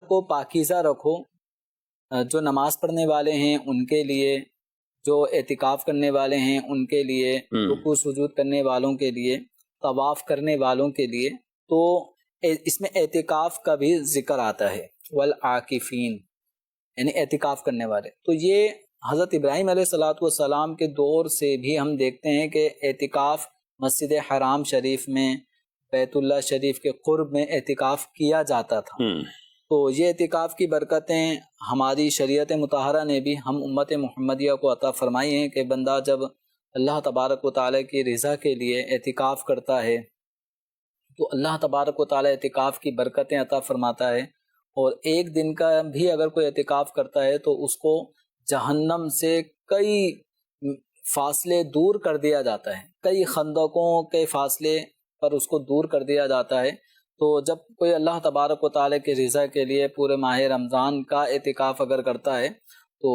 کو پاکیزہ رکھو، جو نماز پڑھنے والے ہیں ان کے لیے، جو اعتکاف کرنے والے ہیں ان کے لیے، رکوع سجود کرنے والوں کے لیے، طواف کرنے والوں کے لیے، تو اس میں اعتکاف کا بھی ذکر آتا ہے، والعاکفین یعنی اعتکاف کرنے والے۔ تو یہ حضرت ابراہیم علیہ السلام کے دور سے بھی ہم دیکھتے ہیں کہ اعتکاف مسجد حرام شریف میں، بیت اللہ شریف کے قرب میں اعتکاف کیا جاتا تھا۔ تو یہ اعتکاف کی برکتیں ہماری شریعت مطہرہ نے بھی ہم امت محمدیہ کو عطا فرمائی ہیں کہ بندہ جب اللہ تبارک و تعالیٰ کی رضا کے لیے اعتکاف کرتا ہے تو اللہ تبارک و تعالیٰ اعتکاف کی برکتیں عطا فرماتا ہے، اور ایک دن کا بھی اگر کوئی اعتکاف کرتا ہے تو اس کو جہنم سے کئی فاصلے دور کر دیا جاتا ہے، کئی خندقوں کے فاصلے پر اس کو دور کر دیا جاتا ہے۔ تو جب کوئی اللہ تبارک و تعالیٰ کی رضا کے لیے پورے ماہ رمضان کا اعتکاف اگر کرتا ہے تو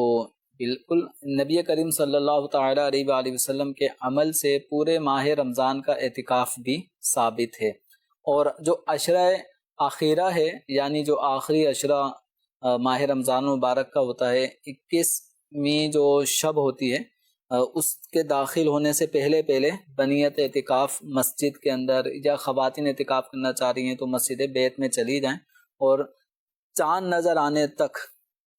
بالکل نبی کریم صلی اللہ تعالیٰ علیہ وآلہ وسلم کے عمل سے پورے ماہ رمضان کا اعتکاف بھی ثابت ہے۔ اور جو عشرہ آخرہ ہے، یعنی جو آخری عشرہ ماہ رمضان مبارک کا ہوتا ہے، 21ویں جو شب ہوتی ہے، اس کے داخل ہونے سے پہلے بنیت اعتکاف مسجد کے اندر، یا خواتین اعتکاف کرنا چاہ رہی ہیں تو مسجد بیت میں چلی جائیں، اور چاند نظر آنے تک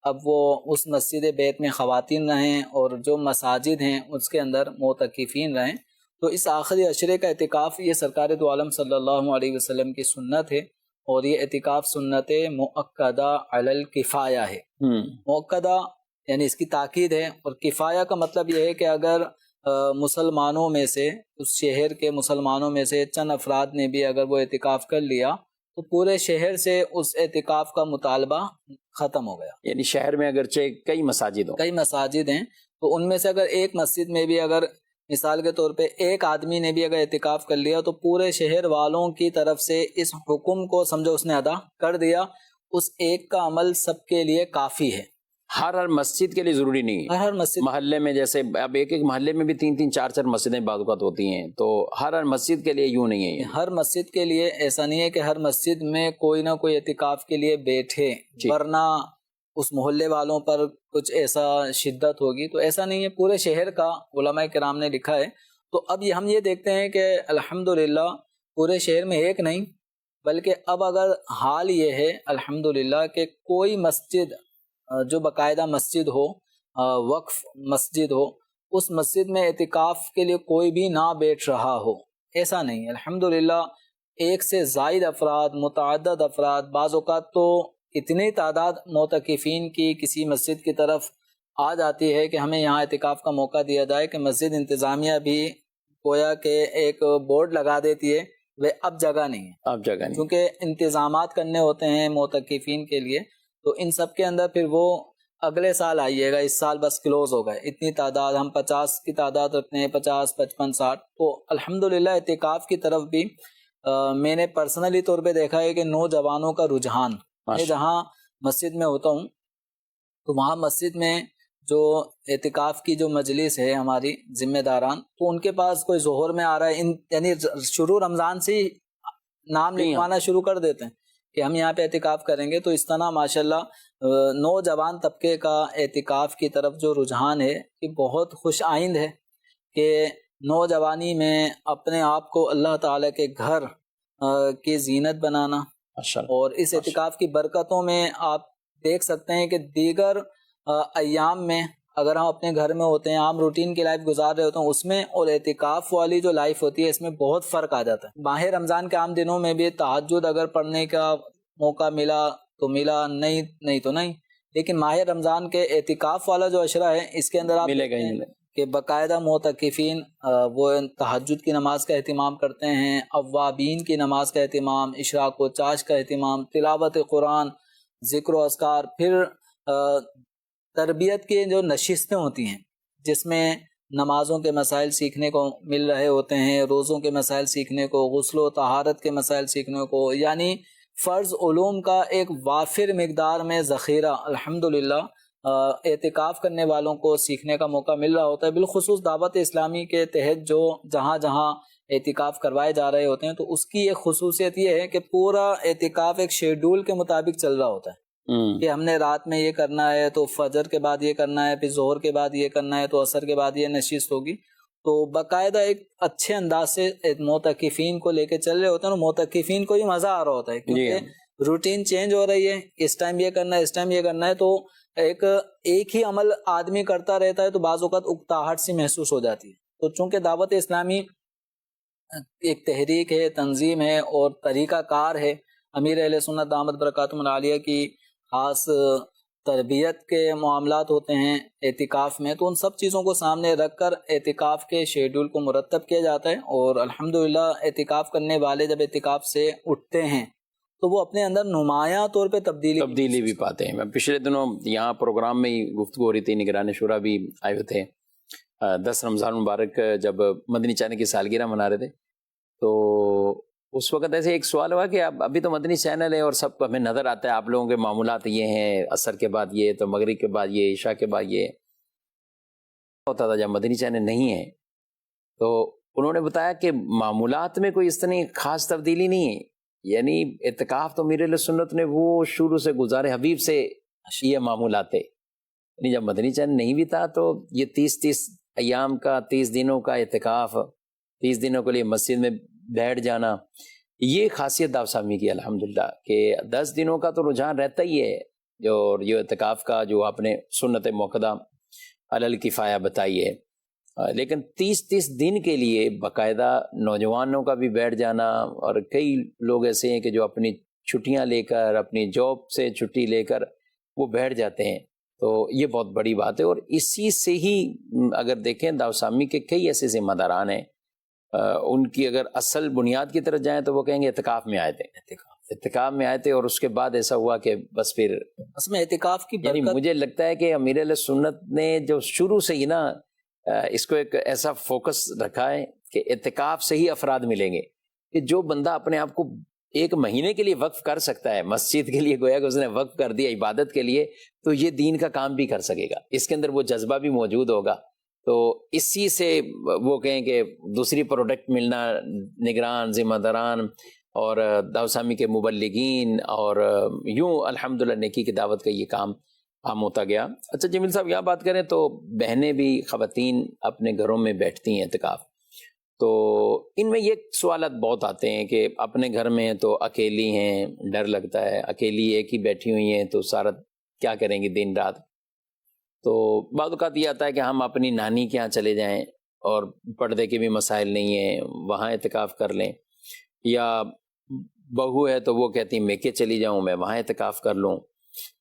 اب وہ اس مسجد بیت میں خواتین رہیں، اور جو مساجد ہیں اس کے اندر معتکفین رہیں۔ تو اس آخری عشرے کا اعتکاف یہ سرکار دو عالم صلی اللہ علیہ وسلم کی سنت ہے، اور یہ اعتکاف سنت مؤکدہ علی الکفایہ ہے۔ مؤکدہ یعنی اس کی تاکید ہے، اور کفایہ کا مطلب یہ ہے کہ اگر مسلمانوں میں سے، اس شہر کے مسلمانوں میں سے چند افراد نے بھی اگر وہ اعتکاف کر لیا تو پورے شہر سے اس اعتکاف کا مطالبہ ختم ہو گیا۔ یعنی شہر میں اگرچہ کئی مساجد ہیں تو ان میں سے اگر ایک مسجد میں بھی اگر مثال کے طور پہ ایک آدمی نے بھی اگر اعتکاف کر لیا تو پورے شہر والوں کی طرف سے اس حکم کو سمجھو اس نے ادا کر دیا، اس ایک کا عمل سب کے لیے کافی ہے۔ ہر مسجد کے لیے ضروری نہیں ہے، ہر مسجد محلے میں جیسے اب ایک محلے میں بھی 3 4 مسجدیں بعض اوقات ہوتی ہیں، تو ہر مسجد کے لیے یوں نہیں ہے۔ ہر مسجد کے لیے ایسا نہیں ہے کہ ہر مسجد میں کوئی نہ کوئی اعتکاف کے لیے بیٹھے، ورنہ اس محلے والوں پر کچھ ایسا شدت ہوگی، تو ایسا نہیں ہے، پورے شہر کا علماء کرام نے لکھا ہے۔ تو اب ہم یہ دیکھتے ہیں کہ الحمدللہ پورے شہر میں ایک نہیں، بلکہ اب اگر حال یہ ہے الحمدللہ کہ کوئی مسجد جو باقاعدہ مسجد ہو، وقف مسجد ہو، اس مسجد میں اعتکاف کے لیے کوئی بھی نہ بیٹھ رہا ہو، ایسا نہیں ہے۔ الحمدللہ ایک سے زائد افراد، متعدد افراد، بعض اوقات تو اتنی تعداد معتکفین کی کسی مسجد کی طرف آ جاتی ہے کہ ہمیں یہاں اعتکاف کا موقع دیا جائے، کہ مسجد انتظامیہ بھی گویا کہ ایک بورڈ لگا دیتی ہے وہ اب جگہ نہیں ہے، کیونکہ انتظامات کرنے ہوتے ہیں معتکفین کے لیے، تو ان سب کے اندر پھر وہ اگلے سال آئیے گا، اس سال بس کلوز ہو گئے، اتنی تعداد، ہم 50 کی تعداد رکھتے ہیں، 50 55 60۔ تو الحمدللہ اعتکاف کی طرف بھی میں نے پرسنلی طور پہ دیکھا ہے کہ نوجوانوں کا رجحان، میں جہاں مسجد میں ہوتا ہوں تو وہاں مسجد میں جو اعتکاف کی جو مجلس ہے ہماری ذمہ داران، تو ان کے پاس کوئی ظہر میں آ رہا ہے، یعنی شروع رمضان سے ہی نام لکھوانا شروع کر دیتے ہیں کہ ہم یہاں پہ اعتکاف کریں گے۔ تو اس طرح ماشاءاللہ نوجوان طبقے کا اعتکاف کی طرف جو رجحان ہے یہ بہت خوش آئند ہے، کہ نوجوانی میں اپنے آپ کو اللہ تعالیٰ کے گھر کی زینت بنانا، اور اس اعتکاف کی برکتوں میں آپ دیکھ سکتے ہیں کہ دیگر ایام میں اگر ہم اپنے گھر میں ہوتے ہیں، عام روٹین کی لائف گزار رہے ہوتے ہیں، اس میں اور اعتکاف والی جو لائف ہوتی ہے اس میں بہت فرق آ جاتا ہے۔ ماہ رمضان کے عام دنوں میں بھی تہجد اگر پڑھنے کا موقع ملا تو ملا، نہیں تو نہیں، لیکن ماہ رمضان کے اعتکاف والا جو عشرہ ہے اس کے اندر آپ دیکھتے ہیں کہ باقاعدہ معتکفین وہ تہجد کی نماز کا اہتمام کرتے ہیں، اوابین کی نماز کا اہتمام، اشراق و چاش کا اہتمام، تلاوت قرآن، ذکر و اذکار، پھر تربیت کی جو نشستیں ہوتی ہیں جس میں نمازوں کے مسائل سیکھنے کو مل رہے ہوتے ہیں، روزوں کے مسائل سیکھنے کو، غسل و طہارت کے مسائل سیکھنے کو، یعنی فرض علوم کا ایک وافر مقدار میں ذخیرہ الحمدللہ اعتکاف کرنے والوں کو سیکھنے کا موقع مل رہا ہوتا ہے۔ بالخصوص دعوت اسلامی کے تحت جو جہاں جہاں اعتکاف کروائے جا رہے ہوتے ہیں تو اس کی ایک خصوصیت یہ ہے کہ پورا اعتکاف ایک شیڈول کے مطابق چل رہا ہوتا ہے، کہ ہم نے رات میں یہ کرنا ہے تو فجر کے بعد یہ کرنا ہے، پھر ظہر کے بعد یہ کرنا ہے تو عصر کے بعد یہ نشست ہوگی. تو باقاعدہ ایک اچھے انداز سے معتکفین کو لے کے چل رہے ہوتے ہیں. معتکفین کو ہی مزہ آ رہا ہوتا ہے کیونکہ روٹین چینج ہو رہی ہے، اس ٹائم یہ کرنا ہے، اس ٹائم یہ کرنا ہے. تو ایک ہی عمل آدمی کرتا رہتا ہے تو بعض اوقات اکتاہٹ سی محسوس ہو جاتی ہے. تو چونکہ دعوت اسلامی ایک تحریک ہے، تنظیم ہے اور طریقہ کار ہے، امیر اہل سنت دامت برکاتہم العالیہ کی خاص تربیت کے معاملات ہوتے ہیں اعتکاف میں، تو ان سب چیزوں کو سامنے رکھ کر اعتکاف کے شیڈول کو مرتب کیا جاتا ہے. اور الحمدللہ اعتکاف کرنے والے جب اعتکاف سے اٹھتے ہیں تو وہ اپنے اندر نمایاں طور پہ تبدیلی بھی پاتے ہیں. میں پچھلے دنوں یہاں پروگرام میں ہی گفتگو ہو رہی تھی، نگران شورا بھی آئے ہوئے تھے. 10 رمضان مبارک جب مدنی چینل کی سالگرہ منا رہے تھے تو اس وقت ایسے ایک سوال ہوا کہ ابھی تو مدنی چینل ہے اور سب کو ہمیں نظر آتا ہے آپ لوگوں کے معاملات یہ ہیں، عصر کے بعد یہ، تو مغرب کے بعد یہ، عشاء کے بعد یہ ہوتا تھا. جب مدنی چینل نہیں ہے تو انہوں نے بتایا کہ معمولات میں کوئی اس طرح خاص تبدیلی نہیں ہے. یعنی اعتکاف تو میرے سنت نے وہ شروع سے گزارے حبیب سے یہ معمولات تھے. یعنی جب مدنی چینل نہیں بھی تھا تو یہ 30 ایام کا، 30 دنوں کا اعتکاف، 30 دنوں کے لیے مسجد میں بیٹھ جانا، یہ خاصیت داوسامی کی الحمدللہ کہ 10 دنوں کا تو رجحان رہتا ہی ہے. اور یہ اعتکاف کا جو آپ نے سنت موقدہ علل کفایہ بتائی ہے، لیکن 30 دن کے لیے باقاعدہ نوجوانوں کا بھی بیٹھ جانا، اور کئی لوگ ایسے ہیں کہ جو اپنی چھٹیاں لے کر، اپنی جاب سے چھٹی لے کر وہ بیٹھ جاتے ہیں. تو یہ بہت بڑی بات ہے. اور اسی سے ہی اگر دیکھیں داوسامی کے کئی ایسے ذمہ داران ہیں، ان کی اگر اصل بنیاد کی طرف جائیں تو وہ کہیں گے اعتکاف میں آئے تھے اور اس کے بعد ایسا ہوا کہ بس پھر اس میں اعتکاف کی یعنی مجھے لگتا ہے کہ امیر اہل سنت نے جو شروع سے ہی نا اس کو ایک ایسا فوکس رکھا ہے کہ اعتکاف سے ہی افراد ملیں گے کہ جو بندہ اپنے آپ کو 1 مہینے کے لیے وقف کر سکتا ہے مسجد کے لیے، گویا کہ اس نے وقف کر دیا عبادت کے لیے، تو یہ دین کا کام بھی کر سکے گا. اس کے اندر وہ جذبہ بھی موجود ہوگا. تو اسی سے وہ کہیں کہ دوسری پروڈکٹ ملنا، نگران، ذمہ داران اور داوسامی کے مبلغین، اور یوں الحمدللہ نیکی کی دعوت کا یہ کام عام ہوتا گیا. اچھا جمیل صاحب، یہاں بات کریں تو بہنیں بھی، خواتین اپنے گھروں میں بیٹھتی ہیں اعتکاف، تو ان میں یہ سوالات بہت آتے ہیں کہ اپنے گھر میں تو اکیلی ہیں، ڈر لگتا ہے، اکیلی ایک ہی بیٹھی ہوئی ہیں تو سارا کیا کریں گی دن رات. تو بعض اوقات یہ آتا ہے کہ ہم اپنی نانی کے ہاں چلے جائیں اور پردے کے بھی مسائل نہیں ہیں، وہاں اعتکاف کر لیں، یا بہو ہے تو وہ کہتی میں چلی جاؤں، میں وہاں اعتکاف کر لوں،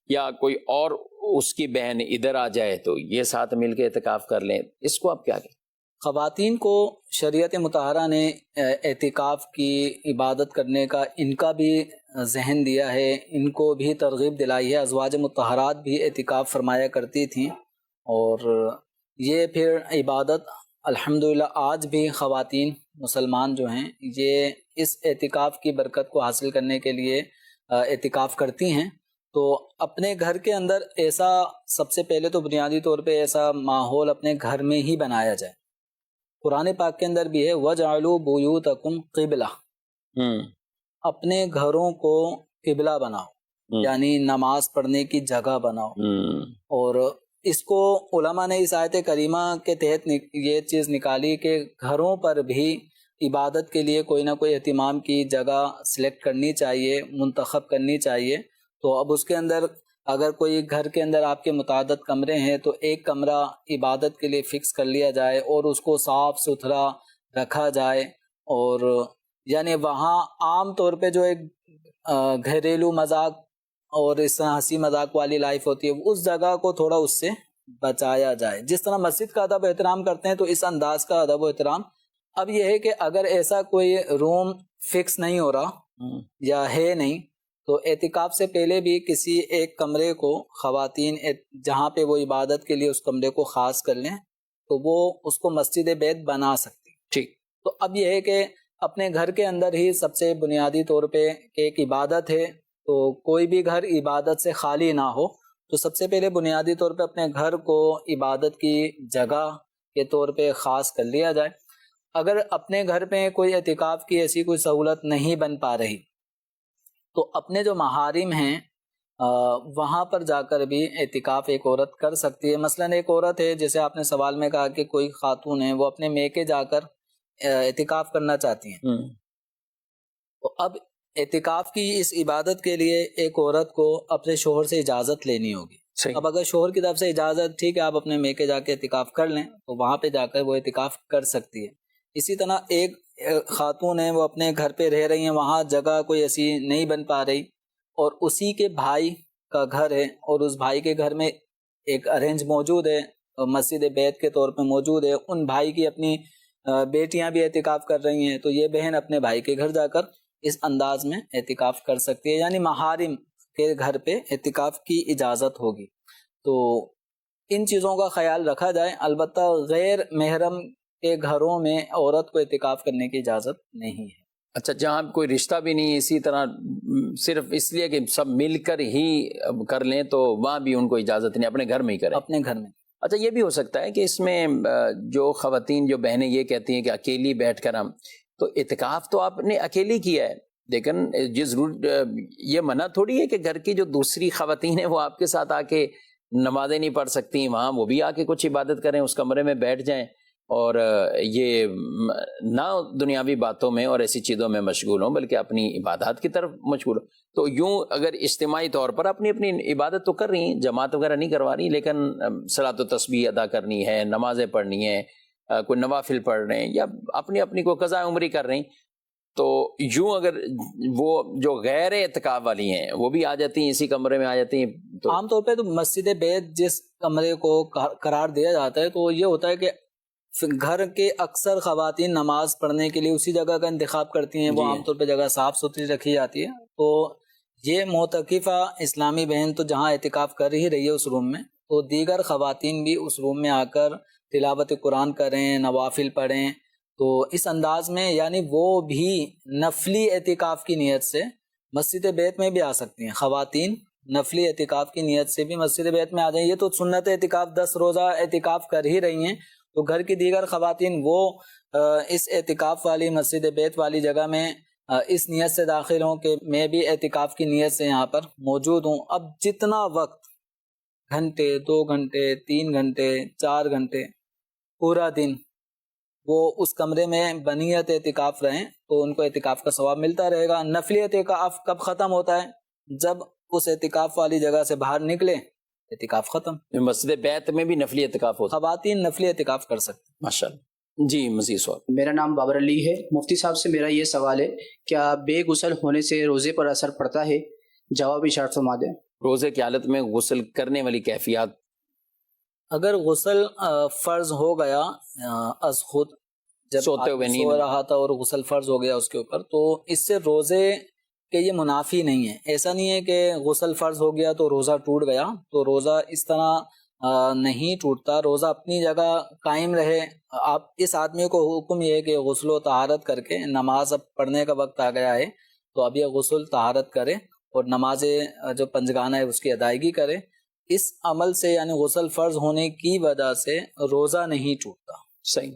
یا کوئی اور اس کی بہن ادھر آ جائے تو یہ ساتھ مل کے اعتکاف کر لیں. اس کو آپ کیا کہیں؟ خواتین کو شریعت مطہرہ نے اعتکاف کی عبادت کرنے کا ان کا بھی ذہن دیا ہے، ان کو بھی ترغیب دلائی ہے. ازواج مطہرات بھی اعتکاف فرمایا کرتی تھیں، اور یہ پھر عبادت الحمدللہ آج بھی خواتین مسلمان جو ہیں یہ اس اعتکاف کی برکت کو حاصل کرنے کے لیے اعتکاف کرتی ہیں. تو اپنے گھر کے اندر ایسا، سب سے پہلے تو بنیادی طور پہ ایسا ماحول اپنے گھر میں ہی بنایا جائے. قرآن پاک کے اندر بھی ہے وَجْعَلُوا بُيُوتَكُمْ قِبْلَةً، اپنے گھروں کو قبلہ بناؤ، یعنی نماز پڑھنے کی جگہ بناؤ. اور اس کو علماء نے اس آیت کریمہ کے تحت یہ چیز نکالی کہ گھروں پر بھی عبادت کے لیے کوئی نہ کوئی اہتمام کی جگہ سلیکٹ کرنی چاہیے، منتخب کرنی چاہیے. تو اب اس کے اندر اگر کوئی گھر کے اندر آپ کے متعدد کمرے ہیں تو ایک کمرہ عبادت کے لیے فکس کر لیا جائے اور اس کو صاف ستھرا رکھا جائے. اور یعنی وہاں عام طور پہ جو ایک گھریلو مذاق اور اس طرح ہنسی مذاق والی لائف ہوتی ہے، اس جگہ کو تھوڑا اس سے بچایا جائے. جس طرح مسجد کا ادب و احترام کرتے ہیں تو اس انداز کا ادب و احترام. اب یہ ہے کہ اگر ایسا کوئی روم فکس نہیں ہو رہا یا ہے نہیں، تو اعتکاف سے پہلے بھی کسی ایک کمرے کو خواتین جہاں پہ وہ عبادت کے لیے اس کمرے کو خاص کر لیں تو وہ اس کو مسجد بیت بنا سکتی. ٹھیک. تو اب یہ ہے کہ اپنے گھر کے اندر ہی سب سے بنیادی طور پہ ایک عبادت ہے، تو کوئی بھی گھر عبادت سے خالی نہ ہو. تو سب سے پہلے بنیادی طور پہ اپنے گھر کو عبادت کی جگہ کے طور پہ خاص کر لیا جائے. اگر اپنے گھر پہ کوئی اعتکاف کی ایسی کوئی سہولت نہیں بن پا رہی تو اپنے جو محارم ہیں وہاں پر جا کر بھی اعتکاف ایک عورت کر سکتی ہے. مثلا ایک عورت ہے، جیسے آپ نے سوال میں کہا کہ کوئی خاتون ہے وہ اپنے میکے جا کر اعتکاف کرنا چاہتی ہیں. تو اب اعتکاف کی اس عبادت کے لیے ایک عورت کو اپنے شوہر سے اجازت لینی ہوگی. اب اگر شوہر کی طرف سے اجازت ٹھیک ہے آپ اپنے میکے جا کے اعتکاف کر لیں تو وہاں پہ جا کر وہ اعتکاف کر سکتی ہے. اسی طرح ایک خاتون ہے وہ اپنے گھر پہ رہ رہی ہیں، وہاں جگہ کوئی ایسی نہیں بن پا رہی اور اسی کے بھائی کا گھر ہے اور اس بھائی کے گھر میں ایک ارینج موجود ہے، مسجد بیت کے طور پہ موجود ہے. ان بھائی کی اپنی بیٹیاں بھی اعتکاف کر رہی ہیں، تو یہ بہن اپنے بھائی کے گھر جا کر اس انداز میں اعتکاف کر سکتی ہے، یعنی محارم کے گھر پہ اعتکاف کی اجازت ہوگی. تو ان چیزوں کا خیال رکھا جائے. البتہ غیر محرم کے گھروں میں عورت کو اعتکاف کرنے کی اجازت نہیں ہے. اچھا، جہاں کوئی رشتہ بھی نہیں، اسی طرح صرف اس لیے کہ سب مل کر ہی کر لیں تو وہاں بھی ان کو اجازت نہیں، اپنے گھر میں ہی کریں. اپنے گھر میں. اچھا، یہ بھی ہو سکتا ہے کہ اس میں جو خواتین جو بہنیں یہ کہتی ہیں کہ اکیلی بیٹھ کر ہم، تو اعتکاف تو آپ نے اکیلی کیا ہے، لیکن یہ ضرور یہ منع تھوڑی ہے کہ گھر کی جو دوسری خواتین ہیں وہ آپ کے ساتھ آ کے نمازیں نہیں پڑھ سکتی، وہاں وہ بھی آ کے کچھ عبادت کریں، اس کمرے میں بیٹھ جائیں اور یہ نہ دنیاوی باتوں میں اور ایسی چیزوں میں مشغول ہوں بلکہ اپنی عبادات کی طرف مشغول ہوں. تو یوں اگر اجتماعی طور پر اپنی اپنی عبادت تو کر رہی ہیں، جماعت وغیرہ نہیں کروا رہی، لیکن صلاۃ و تسبیح ادا کرنی ہے، نمازیں پڑھنی ہیں، کوئی نوافل پڑھ رہے ہیں یا اپنی اپنی کوئی قضاء عمری کر رہی ہیں، تو یوں اگر وہ جو غیر اعتکاف والی ہیں وہ بھی آ جاتی ہیں، اسی کمرے میں آ جاتی ہیں. تو عام طور پہ تو مسجد بیت جس کمرے کو قرار دیا جاتا ہے تو یہ ہوتا ہے کہ گھر کے اکثر خواتین نماز پڑھنے کے لیے اسی جگہ کا انتخاب کرتی ہیں. وہ عام طور پہ جگہ صاف ستھری رکھی جاتی ہے. تو یہ معتکفہ اسلامی بہن تو جہاں اعتکاف کر ہی رہی ہے اس روم میں، تو دیگر خواتین بھی اس روم میں آ کر تلاوت قرآن کریں، نوافل پڑھیں. تو اس انداز میں یعنی وہ بھی نفلی اعتکاف کی نیت سے مسجد بیت میں بھی آ سکتی ہیں. خواتین نفلی اعتکاف کی نیت سے بھی مسجد بیت میں آ جائیں. یہ تو سنت اعتکاف 10 روزہ اعتکاف کر ہی رہی ہیں، تو گھر کی دیگر خواتین وہ اس اعتکاف والی مسجد بیت والی جگہ میں اس نیت سے داخل ہوں کہ میں بھی اعتکاف کی نیت سے یہاں پر موجود ہوں. اب جتنا وقت، گھنٹے، 2 گھنٹے، 3 گھنٹے، 4 گھنٹے، پورا دن وہ اس کمرے میں بنیت اعتکاف رہیں تو ان کو اعتکاف کا ثواب ملتا رہے گا. نفلی اعتکاف کب ختم ہوتا ہے؟ جب اس اعتکاف والی جگہ سے باہر نکلے اعتکاف ختم. مسجد بیت میں بھی نفلی اعتکاف ہوتا ہے، خواتین نفلی اعتکاف کر سکتے ہیں. ماشاءاللہ. جی مزید سوال. میرا نام بابر علی ہے. مفتی صاحب سے میرا یہ سوال ہے، کیا بے غسل ہونے سے روزے پر اثر پڑتا ہے؟ جواب اشارت فرما دیں. روزے کی حالت میں غسل کرنے والی کیفیات. اگر غسل فرض ہو گیا از خود، جب سوتے ہوئے نیند سو رہا تھا اور غسل فرض ہو گیا اس کے اوپر، تو اس سے روزے کہ یہ منافی نہیں ہے. ایسا نہیں ہے کہ غسل فرض ہو گیا تو روزہ ٹوٹ گیا، تو روزہ اس طرح نہیں ٹوٹتا. روزہ اپنی جگہ قائم رہے. آپ اس آدمی کو حکم یہ ہے کہ غسل و طہارت کر کے، نماز اب پڑھنے کا وقت آ گیا ہے تو اب یہ غسل طہارت کرے اور نماز جو پنجگانہ ہے اس کی ادائیگی کرے. اس عمل سے یعنی غسل فرض ہونے کی وجہ سے روزہ نہیں ٹوٹتا. صحیح.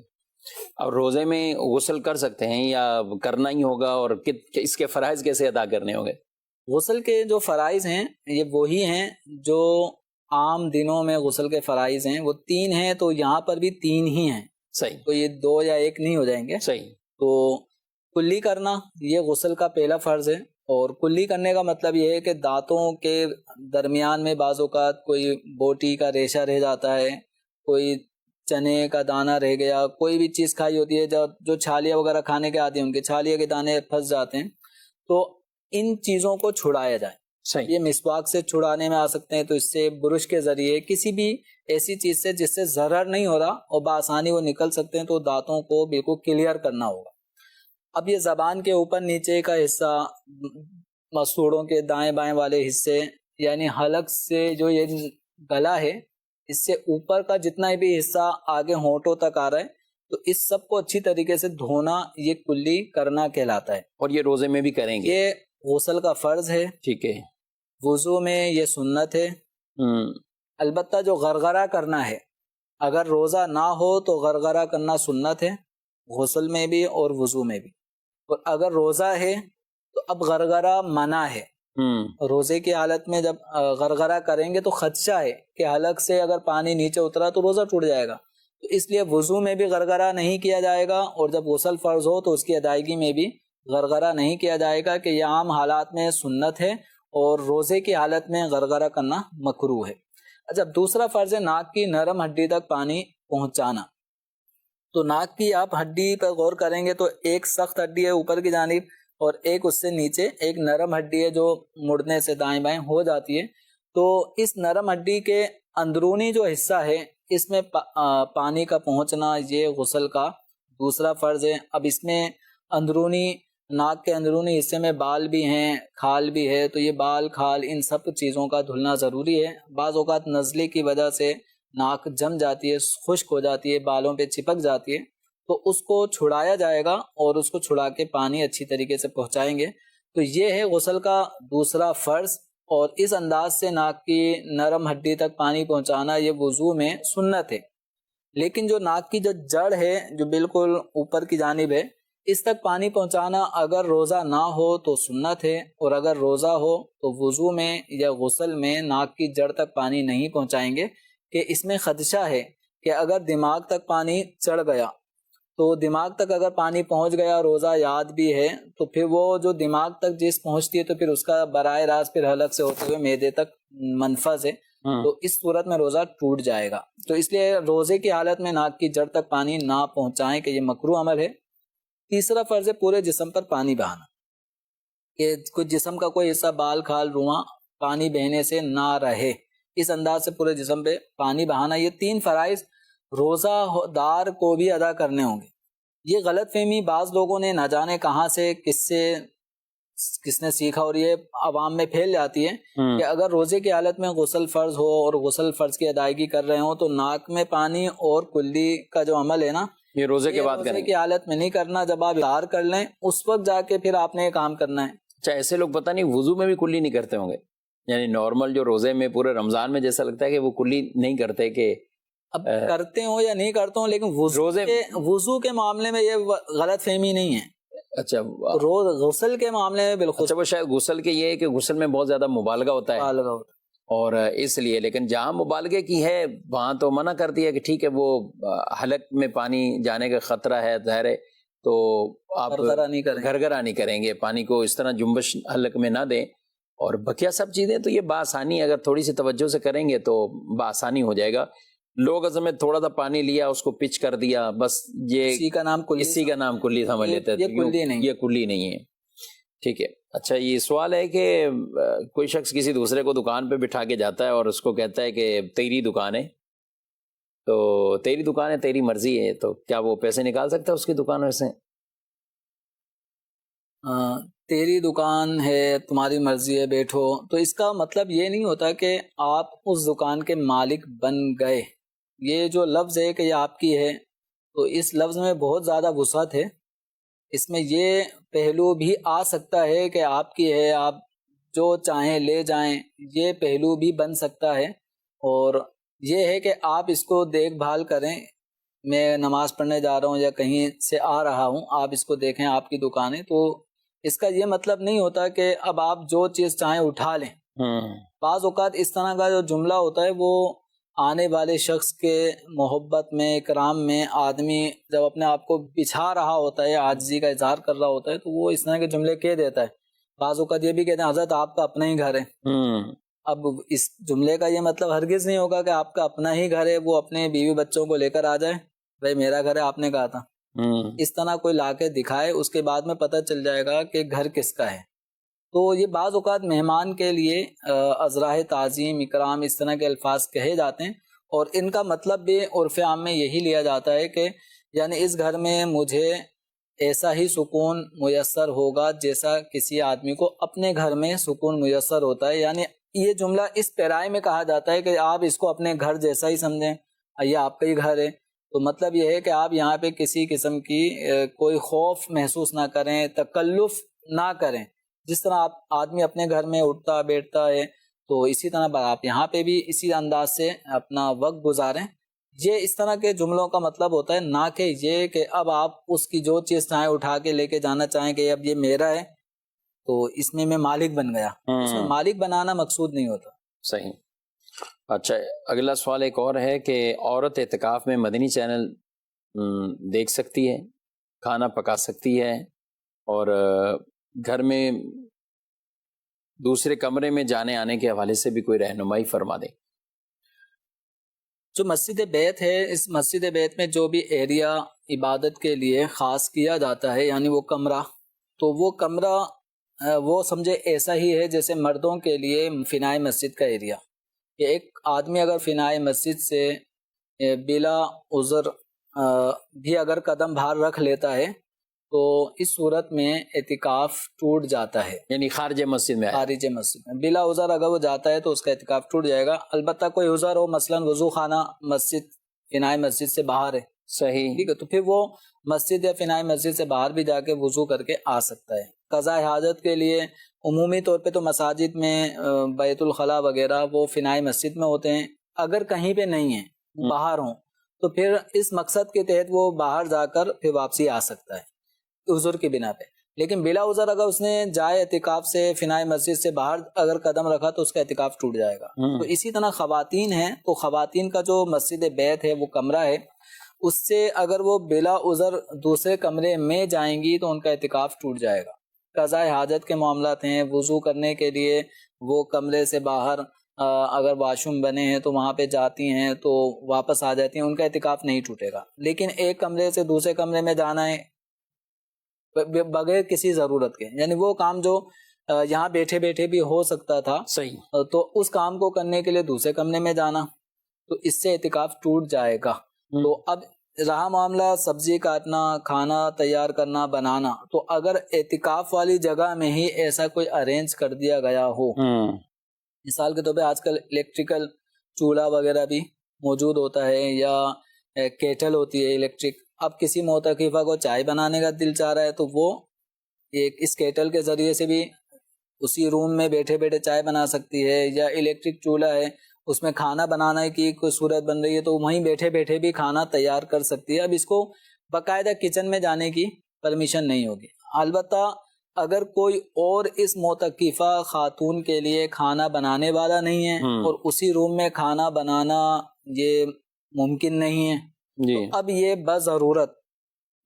اور روزے میں غسل کر سکتے ہیں یا کرنا ہی ہوگا، اور اس کے فرائض کیسے ادا کرنے ہوں گے؟ غسل کے جو فرائض ہیں یہ وہی ہیں جو عام دنوں میں غسل کے فرائض ہیں، وہ 3 ہیں، تو یہاں پر بھی 3 ہی ہیں. صحیح. تو یہ 2 یا 1 نہیں ہو جائیں گے. صحیح. تو کلی کرنا یہ غسل کا پہلا فرض ہے. اور کلی کرنے کا مطلب یہ ہے کہ دانتوں کے درمیان میں بعض اوقات کوئی بوٹی کا ریشہ رہ جاتا ہے، کوئی چنے کا دانہ رہ گیا، کوئی بھی چیز کھائی ہوتی ہے، جو چھالیاں وغیرہ کھانے کے عادی ہیں ان کے چھالیاں کے دانے پھنس جاتے ہیں، تو ان چیزوں کو چھڑایا جائے. صحیح. یہ مسواک سے چھڑانے میں آ سکتے ہیں، تو اس سے برش کے ذریعے کسی بھی ایسی چیز سے جس سے ضرر نہیں ہو رہا اور بآسانی وہ نکل سکتے ہیں، تو دانتوں کو بالکل کلیئر کرنا ہوگا. اب یہ زبان کے اوپر نیچے کا حصہ، مسوڑوں کے دائیں بائیں والے حصے، یعنی حلق سے جو یہ گلا ہے اس سے اوپر کا جتنا بھی حصہ آگے ہونٹوں تک آ رہا ہے، تو اس سب کو اچھی طریقے سے دھونا یہ کلی کرنا کہلاتا ہے. اور یہ روزے میں بھی کریں گے؟ یہ غسل کا فرض ہے. ٹھیک ہے. وضو میں یہ سنت ہے. البتہ جو غرغرہ کرنا ہے، اگر روزہ نہ ہو تو غرغرہ کرنا سنت ہے، غسل میں بھی اور وضو میں بھی. اور اگر روزہ ہے تو اب غرغرہ منع ہے. روزے کی حالت میں جب غرغرہ کریں گے تو خدشہ ہے کہ حلق سے اگر پانی نیچے اترا تو روزہ ٹوٹ جائے گا، تو اس لیے وضو میں بھی غرغرہ نہیں کیا جائے گا، اور جب غسل فرض ہو تو اس کی ادائیگی میں بھی غرغرہ نہیں کیا جائے گا، کہ یہ عام حالات میں سنت ہے اور روزے کی حالت میں غرغرہ کرنا مکروہ ہے۔ اچھا، دوسرا فرض ہے ناک کی نرم ہڈی تک پانی پہنچانا۔ تو ناک کی آپ ہڈی پر غور کریں گے تو ایک سخت ہڈی ہے اوپر کی جانب، اور ایک اس سے نیچے ایک نرم ہڈی ہے جو مڑنے سے دائیں بائیں ہو جاتی ہے۔ تو اس نرم ہڈی کے اندرونی جو حصہ ہے اس میں پانی کا پہنچنا یہ غسل کا دوسرا فرض ہے۔ اب اس میں اندرونی ناک کے اندرونی حصے میں بال بھی ہیں، کھال بھی ہے، تو یہ بال کھال ان سب چیزوں کا دھلنا ضروری ہے۔ بعض اوقات نزلے کی وجہ سے ناک جم جاتی ہے، خشک ہو جاتی ہے، بالوں پہ چپک جاتی ہے، تو اس کو چھڑایا جائے گا اور اس کو چھڑا کے پانی اچھی طریقے سے پہنچائیں گے۔ تو یہ ہے غسل کا دوسرا فرض، اور اس انداز سے ناک کی نرم ہڈی تک پانی پہنچانا یہ وضو میں سنت ہے۔ لیکن جو ناک کی جو جڑ ہے جو بالکل اوپر کی جانب ہے اس تک پانی پہنچانا اگر روزہ نہ ہو تو سنت ہے، اور اگر روزہ ہو تو وضو میں یا غسل میں ناک کی جڑ تک پانی نہیں پہنچائیں گے، کہ اس میں خدشہ ہے کہ اگر دماغ تک پانی چڑھ گیا تو دماغ تک اگر پانی پہنچ گیا، روزہ یاد بھی ہے، تو پھر وہ جو دماغ تک جس پہنچتی ہے تو پھر اس کا براہ راست پھر حلق سے ہوتے ہوئے معدے تک منفذ ہے، تو اس صورت میں روزہ ٹوٹ جائے گا۔ تو اس لیے روزے کی حالت میں ناک کی جڑ تک پانی نہ پہنچائیں کہ یہ مکروہ عمل ہے۔ تیسرا فرض ہے پورے جسم پر پانی بہانا، کہ کچھ جسم کا کوئی حصہ بال کھال رواں پانی بہنے سے نہ رہے، اس انداز سے پورے جسم پہ پانی بہانا۔ یہ تین فرائض روزہ دار کو بھی ادا کرنے ہوں گے۔ یہ غلط فہمی بعض لوگوں نے نہ جانے کہاں سے کس نے سیکھا، اور یہ عوام میں پھیل جاتی ہے کہ اگر روزے کی حالت میں غسل فرض ہو اور غسل فرض کی ادائیگی کر رہے ہوں تو ناک میں پانی اور کلی کا جو عمل ہے نا یہ روزے کے بعد روزے کی حالت میں نہیں کرنا، جب آپ افطار کر لیں اس وقت جا کے پھر آپ نے یہ کام کرنا ہے۔ اچھا، ایسے لوگ پتہ نہیں وضو میں بھی کلی نہیں کرتے ہوں گے، یعنی نارمل جو روزے میں پورے رمضان میں جیسا لگتا ہے کہ وہ کلی نہیں کرتے، کہ اب کرتے ہوں یا نہیں کرتے ہوں، لیکن وضو کے معاملے میں یہ غلط فہمی نہیں ہے۔ اچھا، غسل کے معاملے میں بالکل اچھا، وہ شاید غسل کے یہ ہے کہ غسل میں بہت زیادہ مبالغہ ہوتا ہے اور اس لیے، لیکن جہاں مبالغے کی ہے وہاں تو منع کر دیا کہ ٹھیک ہے وہ حلق میں پانی جانے کا خطرہ ہے، ظاہر ہے، تو آپ گھرگرا نہیں کریں گے، پانی کو اس طرح جنبش حلق میں نہ دیں، اور بقیہ سب چیزیں تو یہ بآسانی اگر تھوڑی سی توجہ سے کریں گے تو بآسانی ہو جائے گا۔ لوگ اصل میں تھوڑا سا پانی لیا اس کو پچ کر دیا، بس یہ اسی کا نام کلی سمجھ لیتے ہیں، یہ کلی نہیں ہے۔ ٹھیک ہے، اچھا، یہ سوال ہے کہ کوئی شخص کسی دوسرے کو دکان پہ بٹھا کے جاتا ہے اور اس کو کہتا ہے کہ تیری دکان ہے، تو تیری دکان ہے، تیری مرضی ہے، تو کیا وہ پیسے نکال سکتا ہے اس کی دکانوں سے؟ تیری دکان ہے، تمہاری مرضی ہے، بیٹھو، تو اس کا مطلب یہ نہیں ہوتا کہ آپ اس دکان کے مالک بن گئے۔ یہ جو لفظ ہے کہ یہ آپ کی ہے، تو اس لفظ میں بہت زیادہ وسعت ہے، اس میں یہ پہلو بھی آ سکتا ہے کہ آپ کی ہے، آپ جو چاہیں لے جائیں، یہ پہلو بھی بن سکتا ہے، اور یہ ہے کہ آپ اس کو دیکھ بھال کریں۔ میں نماز پڑھنے جا رہا ہوں یا کہیں سے آ رہا ہوں، آپ اس کو دیکھیں، آپ کی دکان ہے، تو اس کا یہ مطلب نہیں ہوتا کہ اب آپ جو چیز چاہیں اٹھا لیں۔ بعض اوقات اس طرح کا جو جملہ ہوتا ہے وہ آنے والے شخص کے محبت میں، اکرام میں، آدمی جب اپنے آپ کو بچھا رہا ہوتا ہے، عاجزی کا اظہار کر رہا ہوتا ہے، تو وہ اس طرح کے جملے کہہ دیتا ہے۔ بعض اوقات یہ بھی کہتے ہیں حضرت آپ کا اپنا ہی گھر ہے۔ اب اس جملے کا یہ مطلب ہرگز نہیں ہوگا کہ آپ کا اپنا ہی گھر ہے، وہ اپنے بیوی بچوں کو لے کر آ جائے، بھائی میرا گھر ہے، آپ نے کہا تھا۔ اس طرح کوئی لا کے دکھائے، اس کے بعد میں پتہ چل جائے گا کہ گھر کس کا ہے۔ تو یہ بعض اوقات مہمان کے لیے ازراہ تعظیم، اکرام، اس طرح کے الفاظ کہے جاتے ہیں، اور ان کا مطلب بھی عرف عام میں یہی لیا جاتا ہے کہ یعنی اس گھر میں مجھے ایسا ہی سکون میسر ہوگا جیسا کسی آدمی کو اپنے گھر میں سکون میسر ہوتا ہے۔ یعنی یہ جملہ اس پیرائے میں کہا جاتا ہے کہ آپ اس کو اپنے گھر جیسا ہی سمجھیں، یہ آپ کا ہی گھر ہے۔ تو مطلب یہ ہے کہ آپ یہاں پہ کسی قسم کی کوئی خوف محسوس نہ کریں، تکلف نہ کریں۔ جس طرح آپ آدمی اپنے گھر میں اٹھتا بیٹھتا ہے، تو اسی طرح آپ یہاں پہ بھی اسی انداز سے اپنا وقت گزاریں۔ یہ اس طرح کے جملوں کا مطلب ہوتا ہے، نہ کہ یہ کہ اب آپ اس کی جو چیز چاہیں اٹھا کے لے کے جانا چاہیں کہ اب یہ میرا ہے، تو اس میں مالک بن گیا. اس میں مالک بنانا مقصود نہیں ہوتا. صحیح. اچھا اگلا سوال ایک اور ہے کہ عورت اعتکاف میں مدنی چینل دیکھ سکتی ہے, کھانا پکا سکتی ہے, اور گھر میں دوسرے کمرے میں جانے آنے کے حوالے سے بھی کوئی رہنمائی فرما دیں. جو مسجد بیت ہے, اس مسجد بیت میں جو بھی ایریا عبادت کے لیے خاص کیا جاتا ہے, یعنی وہ کمرہ, تو وہ کمرہ وہ سمجھے ایسا ہی ہے جیسے مردوں کے لیے فنائے مسجد کا ایریا. کہ ایک آدمی اگر فنائے مسجد سے بلا عذر بھی اگر قدم باہر رکھ لیتا ہے تو اس صورت میں اعتکاف ٹوٹ جاتا ہے. یعنی خارج مسجد میں, خارج مسجد میں بلا عذر اگر وہ جاتا ہے تو اس کا اعتکاف ٹوٹ جائے گا. البتہ کوئی عذر ہو, مثلا وضو خانہ مسجد فنائے مسجد سے باہر ہے, صحیح, ٹھیک ہے, تو پھر وہ مسجد یا فنائے مسجد سے باہر بھی جا کے وضو کر کے آ سکتا ہے. قضاء حاجت کے لیے عمومی طور پہ تو مساجد میں بیت الخلاء وغیرہ وہ فنائے مسجد میں ہوتے ہیں. اگر کہیں پہ نہیں ہیں, باہر ہوں, تو پھر اس مقصد کے تحت وہ باہر جا کر پھر واپسی آ سکتا ہے عذر کی بنا پہ. لیکن بلا عذر اگر اس نے جائے اعتکاف سے فنائے مسجد سے باہر اگر قدم رکھا تو اس کا اعتکاف ٹوٹ جائے گا. تو اسی طرح خواتین ہیں, تو خواتین کا جو مسجد بیت ہے وہ کمرہ ہے, اس سے اگر وہ بلا عذر دوسرے کمرے میں جائیں گی تو ان کا اعتکاف ٹوٹ جائے گا. قضاء حاجت کے معاملات ہیں, وضو کرنے کے لیے وہ کمرے سے باہر اگر واش روم بنے ہیں تو وہاں پہ جاتی ہیں تو واپس آ جاتی ہیں, ان کا اعتکاف نہیں ٹوٹے گا. لیکن ایک کمرے سے دوسرے کمرے میں جانا ہے بغیر کسی ضرورت کے, یعنی وہ کام جو یہاں بیٹھے بیٹھے بھی ہو سکتا تھا, صحیح, تو اس کام کو کرنے کے لیے دوسرے کمرے میں جانا, تو اس سے اعتکاف ٹوٹ جائے گا. تو اب رہا معاملہ سبزی کاٹنا, کھانا تیار کرنا, بنانا, تو اگر اعتکاف والی جگہ میں ہی ایسا کوئی ارینج کر دیا گیا ہو, مثال کے طور پہ آج کل الیکٹریکل چولہا وغیرہ بھی موجود ہوتا ہے یا کیٹل ہوتی ہے الیکٹرک. اب کسی معتکفہ کو چائے بنانے کا دل چاہ رہا ہے تو وہ ایک اس کیٹل کے ذریعے سے بھی اسی روم میں بیٹھے بیٹھے چائے بنا سکتی ہے. یا الیکٹرک چولہا ہے, اس میں کھانا بنانے کی کوئی صورت بن رہی ہے تو وہیں بیٹھے بیٹھے بھی کھانا تیار کر سکتی ہے. اب اس کو باقاعدہ کچن میں جانے کی پرمیشن نہیں ہوگی. البتہ اگر کوئی اور اس معتکفہ خاتون کے لیے کھانا بنانے والا نہیں ہے اور اسی روم میں کھانا بنانا یہ ممکن نہیں ہے, تو اب یہ بضرورت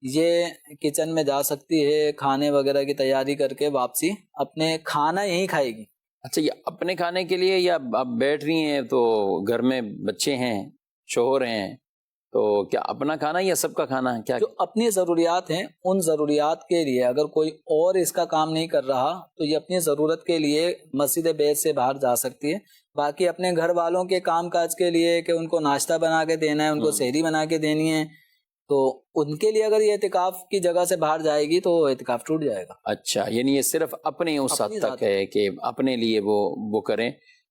یہ کچن میں جا سکتی ہے, کھانے وغیرہ کی تیاری کر کے واپسی اپنے کھانا یہیں کھائے گی. اچھا, یہ اپنے کھانے کے لیے یا آپ بیٹھ رہی ہیں تو گھر میں بچے ہیں, شوہر ہیں, تو کیا اپنا کھانا یا سب کا کھانا ہے؟ کیا جو اپنی ضروریات ہیں ان ضروریات کے لیے اگر کوئی اور اس کا کام نہیں کر رہا تو یہ اپنی ضرورت کے لیے مسجد بیت سے باہر جا سکتی ہے. باقی اپنے گھر والوں کے کام کاج کے لیے کہ ان کو ناشتہ بنا کے دینا ہے, ان کو سحری بنا کے دینی ہے, تو ان کے لیے اگر یہ اعتکاف کی جگہ سے باہر جائے گی تو اعتکاف ٹوٹ جائے گا. اچھا, یعنی یہ صرف اپنے اس حد تک ہے کہ اپنے لیے وہ کریں,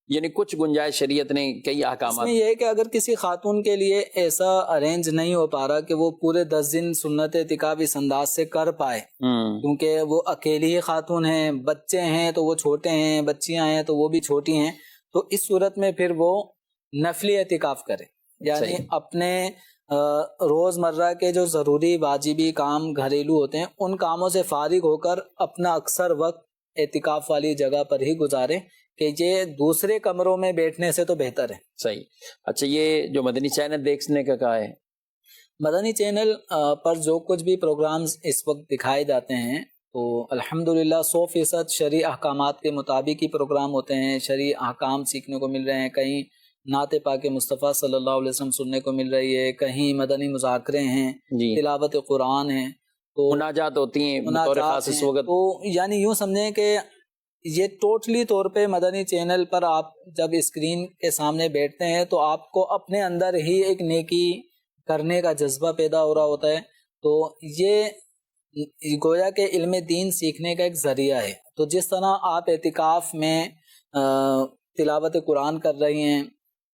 یعنی کچھ گنجائش شریعت نے کئی احکامات. اس میں یہ ہے کہ اگر کسی خاتون کے لیے ایسا ارینج نہیں ہو پا رہا کہ وہ پورے 10 دن سنت اعتکاف اس انداز سے کر پائے, کیونکہ وہ اکیلی ہی خاتون ہیں, بچے ہیں تو وہ چھوٹے ہیں, بچیاں ہیں تو وہ بھی چھوٹی ہیں, تو اس صورت میں پھر وہ نفلی اعتکاف کرے, یعنی اپنے روز مرہ کے جو ضروری واجبی کام گھریلو ہوتے ہیں ان کاموں سے فارغ ہو کر اپنا اکثر وقت اعتکاف والی جگہ پر ہی گزارے, کہ یہ دوسرے کمروں میں بیٹھنے سے تو بہتر ہے. صحیح. اچھا, یہ جو مدنی چینل دیکھنے کا کہا ہے, مدنی چینل پر جو کچھ بھی پروگرامز اس وقت دکھائے جاتے ہیں تو الحمدللہ 100% شرعی احکامات کے مطابق ہی پروگرام ہوتے ہیں. شرعی احکام سیکھنے کو مل رہے ہیں, کہیں نعت پاک مصطفیٰ صلی اللہ علیہ وسلم سننے کو مل رہی ہے, کہیں مدنی مذاکرے ہیں, تلاوت قرآن ہیں, تو مناجات ہوتی ہیں بطور خاص اس وقت. تو یعنی یوں سمجھیں کہ یہ ٹوٹلی طور پہ مدنی چینل پر آپ جب اسکرین کے سامنے بیٹھتے ہیں تو آپ کو اپنے اندر ہی ایک نیکی کرنے کا جذبہ پیدا ہو رہا ہوتا ہے. تو یہ گویا کہ علم دین سیکھنے کا ایک ذریعہ ہے. تو جس طرح آپ اعتکاف میں تلاوت قرآن کر رہی ہیں,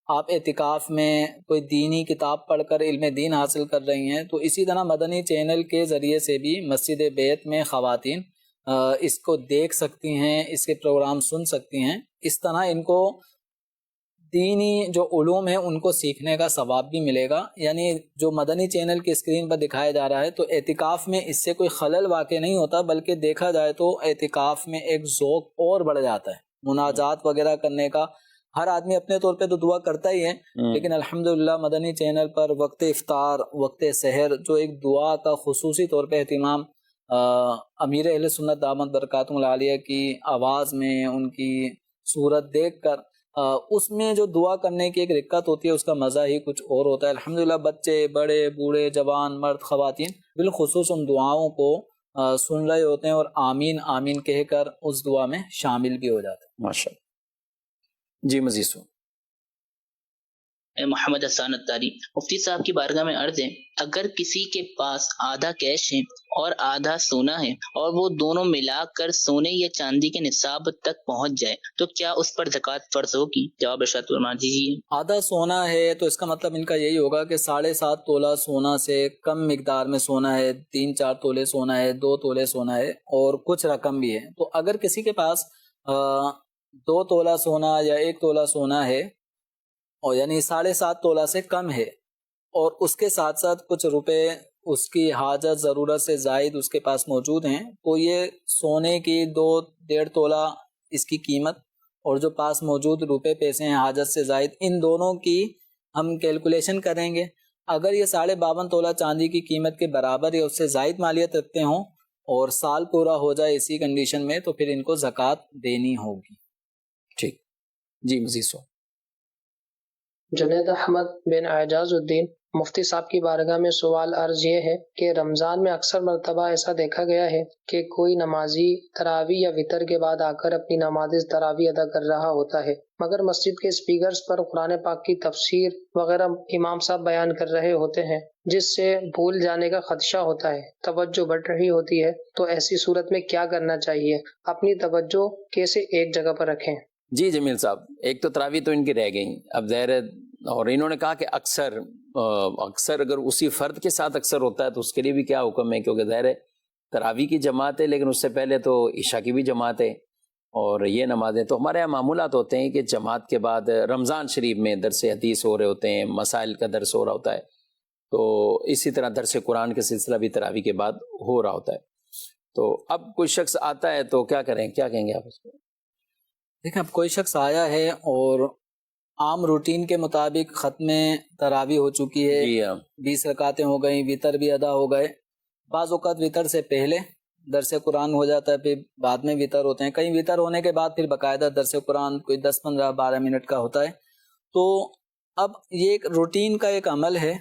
آپ اعتکاف میں کوئی دینی کتاب پڑھ کر علم دین حاصل کر رہی ہیں, تو اسی طرح مدنی چینل کے ذریعے سے بھی مسجد بیت میں خواتین اس کو دیکھ سکتی ہیں, اس کے پروگرام سن سکتی ہیں. اس طرح ان کو دینی جو علوم ہیں ان کو سیکھنے کا ثواب بھی ملے گا. یعنی جو مدنی چینل کی اسکرین پر دکھایا جا رہا ہے تو اعتکاف میں اس سے کوئی خلل واقع نہیں ہوتا، بلکہ دیکھا جائے تو اعتکاف میں ایک ذوق اور بڑھ جاتا ہے مناجات وغیرہ کرنے کا. ہر آدمی اپنے طور پہ تو دعا کرتا ہی ہے، لیکن الحمدللہ مدنی چینل پر وقت افطار، وقت سحر، جو ایک دعا کا خصوصی طور پہ اہتمام امیر اہل سنت دامت برکاتہم العالیہ کی آواز میں، ان کی صورت دیکھ کر اس میں جو دعا کرنے کی ایک رکت ہوتی ہے اس کا مزہ ہی کچھ اور ہوتا ہے. الحمدللہ بچے، بڑے، بوڑھے، جوان، مرد، خواتین بالخصوص ان دعاؤں کو سن رہے ہوتے ہیں اور آمین آمین کہہ کر اس دعا میں شامل بھی ہو جاتے ہیں. ماشاءاللہ. جی مزید سو. محمد حسان اتاری. مفتی صاحب کی بارگاہ میں عرض ہے، اگر کسی کے پاس آدھا کیش ہے اور آدھا سونا ہے اور وہ دونوں ملا کر سونے یا چاندی کے نصاب تک پہنچ جائے تو کیا اس پر زکوٰۃ فرض ہوگی؟ جواب ارشاد فرما دیجیے. آدھا سونا ہے تو اس کا مطلب ان کا یہی ہوگا کہ 7.5 تولہ سونا سے کم مقدار میں سونا ہے، 3-4 تولے سونا ہے، 2 تولے سونا ہے اور کچھ رقم بھی ہے. تو اگر کسی کے پاس 2 تولہ سونا یا 1 تولہ سونا ہے اور یعنی 7.5 تولہ سے کم ہے اور اس کے ساتھ ساتھ کچھ روپے اس کی حاجت ضرورت سے زائد اس کے پاس موجود ہیں، تو یہ سونے کی 2-1.5 تولہ اس کی قیمت اور جو پاس موجود روپے پیسے ہیں حاجت سے زائد، ان دونوں کی ہم کیلکولیشن کریں گے. اگر یہ 52.5 تولہ چاندی کی قیمت کے برابر یا اس سے زائد مالیت رکھتے ہوں اور سال پورا ہو جائے اسی کنڈیشن میں، تو پھر ان کو زکوٰۃ دینی ہوگی. ٹھیک. جی مزید سو. جنید احمد بن اعجاز الدین. مفتی صاحب کی بارگاہ میں سوال عرض یہ ہے کہ رمضان میں اکثر مرتبہ ایسا دیکھا گیا ہے کہ کوئی نمازی تراویح یا وتر کے بعد آ کر اپنی نماز تراویح ادا کر رہا ہوتا ہے، مگر مسجد کے اسپیکرز پر قرآن پاک کی تفسیر وغیرہ امام صاحب بیان کر رہے ہوتے ہیں، جس سے بھول جانے کا خدشہ ہوتا ہے، توجہ بڑھ رہی ہوتی ہے. تو ایسی صورت میں کیا کرنا چاہیے؟ اپنی توجہ کیسے ایک جگہ پر رکھیں؟ جی جمیل صاحب، ایک تو تراویح تو ان کی رہ گئی، اب ظاہر ہے، اور انہوں نے کہا کہ اکثر اگر اسی فرد کے ساتھ اکثر ہوتا ہے تو اس کے لیے بھی کیا حکم ہے، کیونکہ ظاہر ہے تراویح کی جماعت ہے لیکن اس سے پہلے تو عشاء کی بھی جماعت ہے اور یہ نمازیں تو ہمارے یہاں معمولات ہوتے ہیں کہ جماعت کے بعد رمضان شریف میں درس حدیث ہو رہے ہوتے ہیں، مسائل کا درس ہو رہا ہوتا ہے، تو اسی طرح درس قرآن کا سلسلہ بھی تراویح کے بعد ہو رہا ہوتا ہے. تو اب کوئی شخص آتا ہے تو کیا کریں، کیا کہیں گے آپ اس کو؟ دیکھیں، اب کوئی شخص آیا ہے اور عام روٹین کے مطابق ختم تراویح ہو چکی ہے، 20 رکعتیں ہو گئیں، وطر بھی ادا ہو گئے. بعض اوقات وطر سے پہلے درس قرآن ہو جاتا ہے، پھر بعد میں وطر ہوتے ہیں، کہیں وطر ہونے کے بعد پھر باقاعدہ درس قرآن کوئی 10 15 12 منٹ کا ہوتا ہے. تو اب یہ ایک روٹین کا ایک عمل ہے.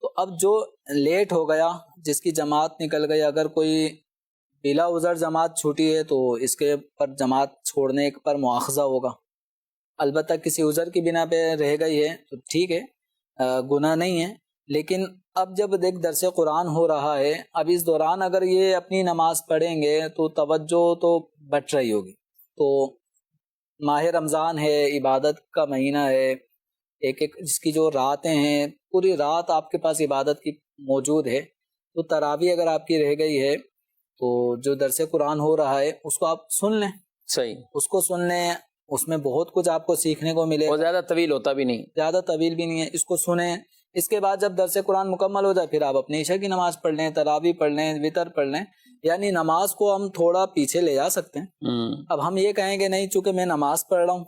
تو اب جو لیٹ ہو گیا، جس کی جماعت نکل گئی، اگر کوئی بلا عذر جماعت چھوٹی ہے تو اس کے پر جماعت چھوڑنے پر مواخذہ ہوگا. البتہ کسی عذر کی بنا پہ رہ گئی ہے تو ٹھیک ہے، گناہ نہیں ہے. لیکن اب جب دیکھ درس قرآن ہو رہا ہے، اب اس دوران اگر یہ اپنی نماز پڑھیں گے تو توجہ تو بٹ رہی ہوگی. تو ماہ رمضان ہے، عبادت کا مہینہ ہے، ایک جس کی جو راتیں ہیں پوری رات آپ کے پاس عبادت کی موجود ہے. تو تراویح اگر آپ کی رہ گئی ہے تو جو درس قرآن ہو رہا ہے اس کو آپ سن لیں. صحیح، اس کو سن لیں، اس میں بہت کچھ آپ کو سیکھنے کو ملے. وہ زیادہ طویل ہوتا بھی نہیں، زیادہ طویل بھی نہیں ہے. اس کو سنیں، اس کے بعد جب درس قرآن مکمل ہو جائے پھر آپ اپنی عشاء کی نماز پڑھ لیں، تراویح پڑھ لیں، وطر پڑھ لیں. یعنی نماز کو ہم تھوڑا پیچھے لے جا سکتے ہیں. اب ہم یہ کہیں گے نہیں، چونکہ میں نماز پڑھ رہا ہوں،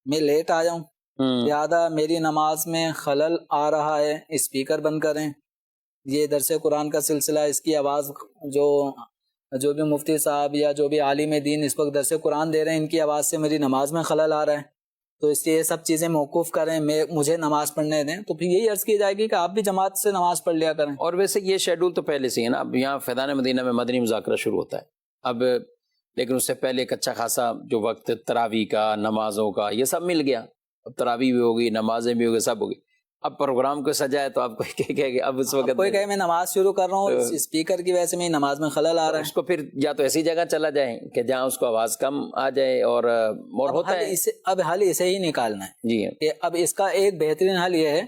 میں لیٹ آیا ہوں، لہٰذا میری نماز میں خلل آ رہا ہے، اسپیکر بند کریں. یہ درس قرآن کا سلسلہ، اس کی آواز جو بھی مفتی صاحب یا جو بھی عالم دین اس وقت درس قرآن دے رہے ہیں، ان کی آواز سے میری نماز میں خلل آ رہا ہے، تو اس لیے یہ سب چیزیں موقوف کریں، مجھے نماز پڑھنے دیں. تو پھر یہی عرض کی جائے گی کہ آپ بھی جماعت سے نماز پڑھ لیا کریں. اور ویسے یہ شیڈول تو پہلے سے ہی ہے نا. اب یہاں فیضان مدینہ میں مدنی مذاکرہ شروع ہوتا ہے اب، لیکن اس سے پہلے ایک اچھا خاصا جو وقت تراویح کا، نمازوں کا، یہ سب مل گیا. اب تراویح بھی ہوگی، نمازیں بھی ہوگی، سب ہوگی. اب پروگرام کو سجائے تو آپ کو کہ اب اس وقت کوئی کہے میں نماز شروع کر رہا ہوں، اسپیکر کی وجہ سے میری نماز میں خلل آ رہا ہے، اس کو پھر یا تو ایسی جگہ چلا جائے کہ جہاں اس کو آواز کم آ جائے. اور ہوتا ہے اب حل اسے ہی نکالنا ہے. جی کہ اب اس کا ایک بہترین حل یہ ہے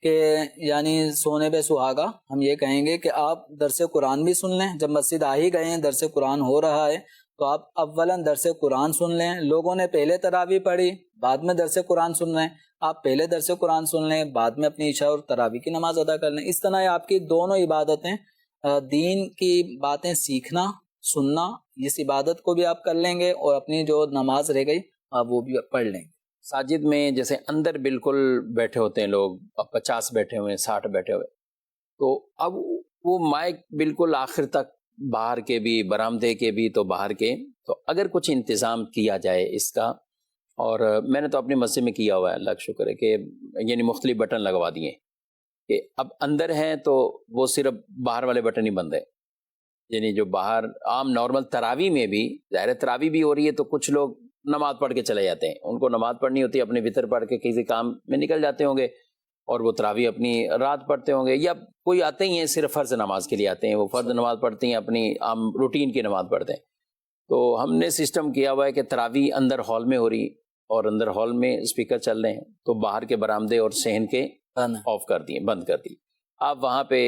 کہ یعنی سونے پہ سہاگا ہم یہ کہیں گے کہ آپ درس قرآن بھی سن لیں. جب مسجد آ ہی گئے ہیں، درس قرآن ہو رہا ہے، تو آپ اولاً درس قرآن سن لیں. لوگوں نے پہلے تراویح پڑھی، بعد میں درس قرآن سن رہے ہیں. آپ پہلے درس قرآن سن لیں، بعد میں اپنی عشاء اور تراویح کی نماز ادا کر لیں. اس طرح آپ کی دونوں عبادتیں، دین کی باتیں سیکھنا، سننا، اس عبادت کو بھی آپ کر لیں گے اور اپنی جو نماز رہ گئی آپ وہ بھی پڑھ لیں گے. ساجد میں جیسے اندر بالکل بیٹھے ہوتے ہیں لوگ، 50 بیٹھے ہوئے ہیں، 60 بیٹھے ہوئے، تو اب وہ مائک بالکل آخر تک، باہر کے بھی، برآمدے کے بھی تو باہر کے، تو اگر کچھ انتظام کیا جائے اس کا. اور میں نے تو اپنی مسجد میں کیا ہوا ہے، اللہ کا شکر ہے کہ یعنی مختلف بٹن لگوا دیے کہ اب اندر ہیں تو وہ صرف باہر والے بٹن ہی بند ہے. یعنی جو باہر عام نارمل تراویح میں بھی، ظاہر تراویح بھی ہو رہی ہے تو کچھ لوگ نماز پڑھ کے چلے جاتے ہیں، ان کو نماز پڑھنی ہوتی ہے، اپنے وطر پڑھ کے کسی کام میں نکل جاتے ہوں گے، اور وہ تراویح اپنی رات پڑھتے ہوں گے، یا کوئی آتے ہی ہیں صرف فرض نماز کے لیے آتے ہیں، وہ فرض نماز پڑھتے ہیں، اپنی عام روٹین کی نماز پڑھتے ہیں. تو ہم نے سسٹم کیا ہوا ہے کہ تراویح اندر ہال میں ہو رہی اور اندر ہال میں اسپیکر چل رہے ہیں، تو باہر کے برآمدے اور صحن کے آف کر دیے، بند کر دی. آپ وہاں پہ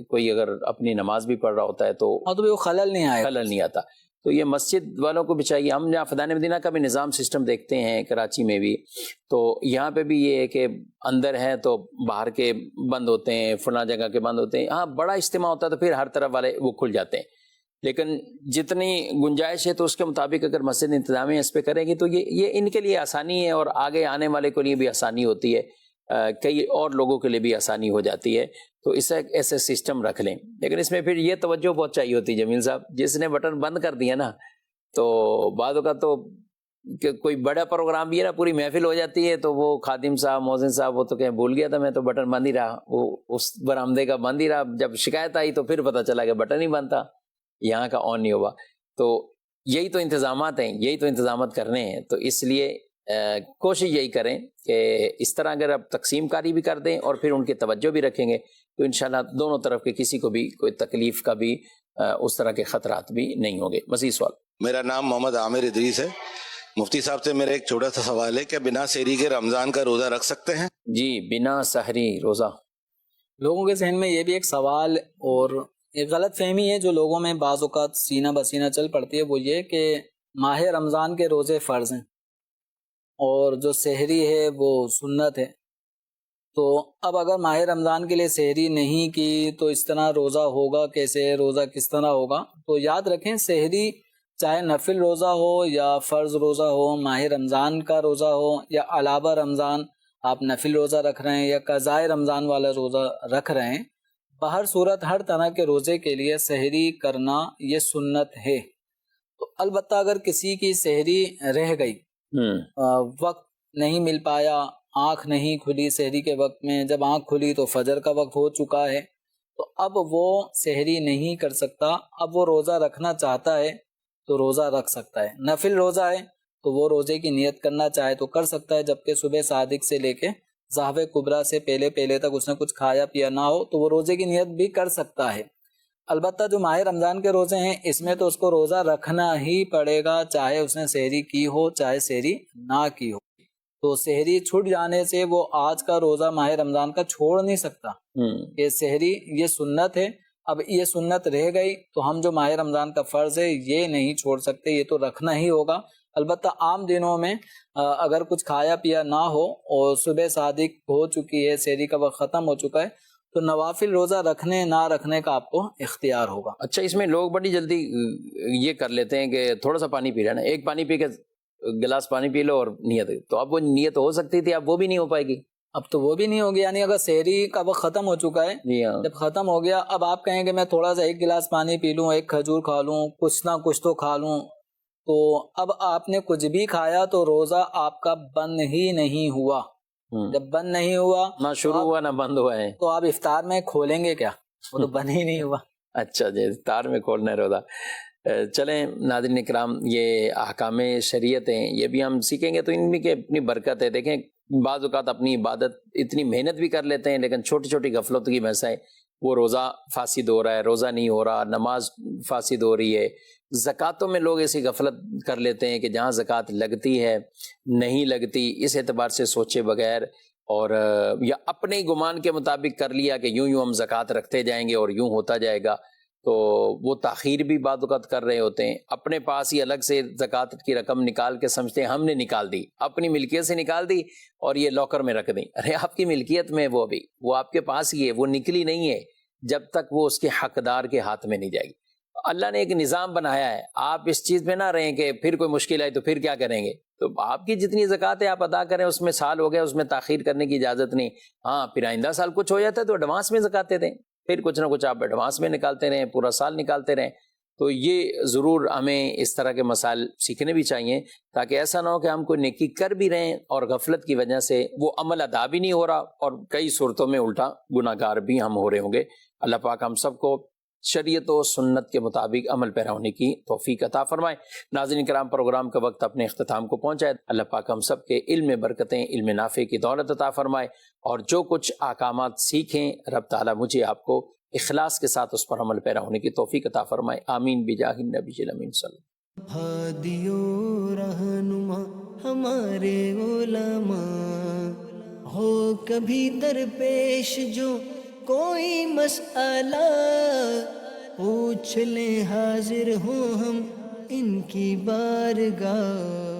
کوئی اگر اپنی نماز بھی پڑھ رہا ہوتا ہے تو وہ خلل نہیں آتا. تو یہ مسجد والوں کو بھی چاہیے. ہم یہاں فدان مدینہ کا بھی نظام سسٹم دیکھتے ہیں کراچی میں بھی، تو یہاں پہ بھی یہ ہے کہ اندر ہیں تو باہر کے بند ہوتے ہیں، فلاں جگہ کے بند ہوتے ہیں. ہاں بڑا اجتماع ہوتا ہے تو پھر ہر طرف والے وہ کھل جاتے ہیں، لیکن جتنی گنجائش ہے تو اس کے مطابق اگر مسجد انتظامیہ اس پہ کرے گی تو یہ ان کے لیے آسانی ہے، اور آگے آنے والے کے لیے بھی آسانی ہوتی ہے، کئی اور لوگوں کے لیے بھی آسانی ہو جاتی ہے. تو اسے ایسے سسٹم رکھ لیں. لیکن اس میں پھر یہ توجہ بہت چاہیے ہوتی ہے جمیل صاحب، جس نے بٹن بند کر دیا نا، تو بعد کا تو کہ کوئی بڑا پروگرام بھی ہے نا، پوری محفل ہو جاتی ہے تو وہ خادم صاحب، مؤذن صاحب وہ تو کہیں بھول گیا تھا، میں تو بٹن بند ہی رہا، وہ اس برآمدے کا بند ہی رہا. جب شکایت آئی تو پھر پتہ چلا کہ بٹن ہی بند تھا، یہاں کا آن نہیں ہوا. تو یہی تو انتظامات ہیں، یہی تو انتظامات کرنے ہیں. تو اس لیے کوشش یہی کریں کہ اس طرح اگر آپ تقسیم کاری بھی کر دیں اور پھر ان کی توجہ بھی رکھیں گے تو انشاءاللہ دونوں طرف کے کسی کو بھی کوئی تکلیف کا بھی اس طرح کے خطرات بھی نہیں ہوں گے. مزید سوال. میرا نام محمد عامر ادریس ہے. مفتی صاحب سے میرا ایک چھوٹا سا سوال ہے، کیا بنا سحری کے رمضان کا روزہ رکھ سکتے ہیں؟ جی، بنا سحری روزہ. لوگوں کے ذہن میں یہ بھی ایک سوال اور ایک غلط فہمی ہے جو لوگوں میں بعض اوقات سینہ بسینہ چل پڑتی ہے، وہ یہ کہ ماہ رمضان کے روزے فرض ہیں اور جو سحری ہے وہ سنت ہے. تو اب اگر ماہ رمضان کے لیے سحری نہیں کی تو اس طرح روزہ ہوگا کیسے، روزہ کس طرح ہوگا؟ تو یاد رکھیں سحری چاہے نفل روزہ ہو یا فرض روزہ ہو، ماہ رمضان کا روزہ ہو یا علاوہ رمضان آپ نفل روزہ رکھ رہے ہیں یا قضاء رمضان والا روزہ رکھ رہے ہیں، بہر صورت ہر طرح کے روزے کے لیے سحری کرنا یہ سنت ہے. تو البتہ اگر کسی کی سحری رہ گئی، وقت نہیں مل پایا، آنکھ نہیں کھلی سحری کے وقت میں، جب آنکھ کھلی تو فجر کا وقت ہو چکا ہے، تو اب وہ سحری نہیں کر سکتا. اب وہ روزہ رکھنا چاہتا ہے تو روزہ رکھ سکتا ہے. نفل روزہ ہے تو وہ روزے کی نیت کرنا چاہے تو کر سکتا ہے، جبکہ صبح صادق سے لے کے ظہر کبریٰ سے پہلے تک اس نے کچھ کھایا پیا نہ ہو تو وہ روزے کی نیت بھی کر سکتا ہے. البتہ جو ماہ رمضان کے روزے ہیں اس میں تو اس کو روزہ رکھنا ہی پڑے گا، چاہے اس نے سحری کی ہو چاہے سحری نہ کی ہو. تو سحری چھوٹ جانے سے وہ آج کا روزہ ماہ رمضان کا چھوڑ نہیں سکتا. یہ سحری یہ سنت ہے، اب یہ سنت رہ گئی تو ہم جو ماہ رمضان کا فرض ہے یہ نہیں چھوڑ سکتے، یہ تو رکھنا ہی ہوگا. البتہ عام دنوں میں اگر کچھ کھایا پیا نہ ہو اور صبح صادق ہو چکی ہے، سحری کا وقت ختم ہو چکا ہے، تو نوافل روزہ رکھنے نہ رکھنے کا آپ کو اختیار ہوگا. اچھا، اس میں لوگ بڑی جلدی یہ کر لیتے ہیں کہ تھوڑا سا پانی پی رہا نا، ایک پانی پی کے گلاس پانی پی لو اور نیت، تو اب وہ نیت ہو سکتی تھی، اب وہ بھی نہیں ہو پائے گی. اب تو وہ بھی نہیں ہوگی. یعنی اگر سحری کا وقت ختم ہو چکا ہے، جب ختم ہو گیا اب آپ کہیں کہ میں تھوڑا سا ایک گلاس پانی پی لوں، ایک کھجور کھا لوں، کچھ نہ کچھ تو کھا لوں، تو اب آپ نے کچھ بھی کھایا تو روزہ آپ کا بند ہی نہیں ہوا. جب بند نہیں ہوا، نہ شروع ہوا نہ بند ہوا ہے، تو آپ افطار میں کھولیں گے کیا؟ وہ تو بند ہی نہیں ہوا. اچھا جی، افطار میں کھولنا ہے روزہ. چلیں ناظرین اکرام، یہ احکام شریعت ہیں، یہ بھی ہم سیکھیں گے تو ان میں کہ اپنی برکت ہے. دیکھیں بعض اوقات اپنی عبادت اتنی محنت بھی کر لیتے ہیں لیکن چھوٹی چھوٹی غفلتوں کی وجہ سے وہ روزہ فاسد ہو رہا ہے، روزہ نہیں ہو رہا، نماز فاسد ہو رہی ہے. زکوٰۃوں میں لوگ ایسی غفلت کر لیتے ہیں کہ جہاں زکوٰۃ لگتی ہے نہیں لگتی، اس اعتبار سے سوچے بغیر اور یا اپنے گمان کے مطابق کر لیا کہ یوں ہم زکوٰۃ رکھتے جائیں گے اور یوں ہوتا جائے گا. تو وہ تاخیر بھی بعض اوقات کر رہے ہوتے ہیں، اپنے پاس ہی الگ سے زکوٰۃ کی رقم نکال کے سمجھتے ہیں ہم نے نکال دی، اپنی ملکیت سے نکال دی اور یہ لاکر میں رکھ دیں. ارے آپ کی ملکیت میں وہ ابھی وہ آپ کے پاس ہی ہے، وہ نکلی نہیں ہے جب تک وہ اس کے حقدار کے ہاتھ میں نہیں جائے گی. اللہ نے ایک نظام بنایا ہے، آپ اس چیز میں نہ رہیں کہ پھر کوئی مشکل آئی تو پھر کیا کریں گے. تو آپ کی جتنی زکوٰۃ ہے آپ ادا کریں، اس میں سال ہو گیا اس میں تاخیر کرنے کی اجازت نہیں. ہاں پھر آئندہ سال کچھ ہو جاتا ہے تو ایڈوانس میں زکوٰۃ دے دیں، پھر کچھ نہ کچھ آپ ایڈوانس میں نکالتے رہیں، پورا سال نکالتے رہیں. تو یہ ضرور ہمیں اس طرح کے مسائل سیکھنے بھی چاہیے تاکہ ایسا نہ ہو کہ ہم کوئی نیکی کر بھی رہیں اور غفلت کی وجہ سے وہ عمل ادا بھی نہیں ہو رہا اور کئی صورتوں میں الٹا گناہ گار بھی ہم ہو رہے ہوں گے. اللہ پاک ہم سب کو شریعت و سنت کے مطابق عمل پیرا ہونے کی توفیق عطا فرمائے. ناظرین کرام، پروگرام کا وقت اپنے اختتام کو پہنچا ہے. اللہ پاک ہم سب کے علم میں برکتیں، علم نافع کی دولت عطا فرمائے اور جو کچھ احکامات سیکھیں رب تعالیٰ مجھے آپ کو اخلاص کے ساتھ اس پر عمل پیرا ہونے کی توفیق عطا فرمائے. آمین بجاہ النبی الامین صلی اللہ. ہادی و رہنما ہمارے علماء، ہو کبھی درپیش جو کوئی مسئلہ، پوچھ لیں حاضر ہوں ہم ان کی بارگاہ.